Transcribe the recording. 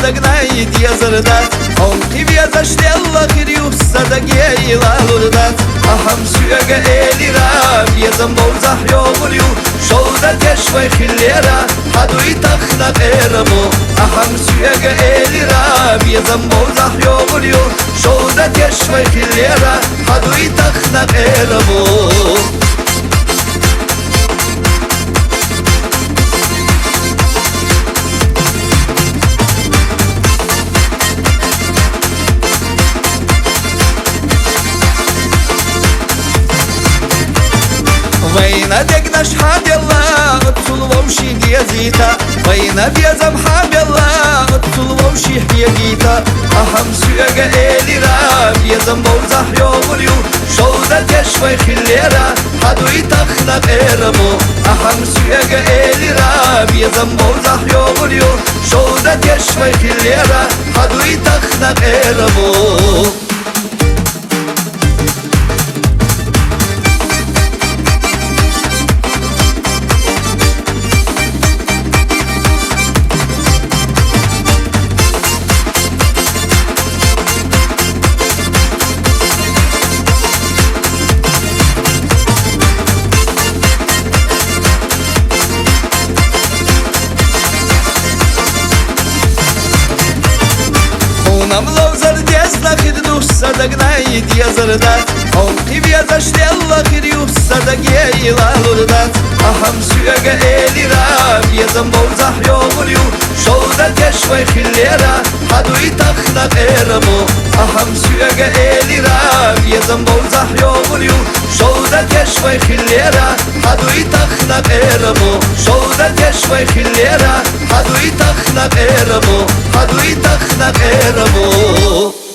صدقنايد يا زردات أنقي بيزا شتيلا خيريو صدق يلا لردات أهم سيوغا إليرا بيزا موزح يوغريو شودا تشوي خليرا حدو يتخنا غيرمو أهم سيوغا إليرا بيزا موزح يوغريو شودا تشوي خليرا حدو يتخنا غيرمو وينا دقنا شحاب يلا اتصل ومشي ديزيتا وينا بيزم حاب يلا اتصل ومشي حيقيتا أهم سيوغا إليرا بيزم موزح يوغريو شودا تشوي خليرا حدو يتخنا غيرمو أهم سيوغا إليرا بيزم موزح يوغريو شودا تشوي خليرا حدو يتخنا غيرمو نملو زرديس نخد دوش صدقنايد يا زردات أنقي بيزا شتيلا خيريو صدق يلا لردات أهم سيوغا إليرا بيزا موزح يوغريو شودا تشوي خليرا حدو يتخنا غيرمو أهم سيوغا إليرا بيزا موزح يوغريو شودا تشوي خليرا حدو يتخنا غيرمو شودا تشوي خليرا حدو يتخنا غيرمو حدو يتخنا غيرمو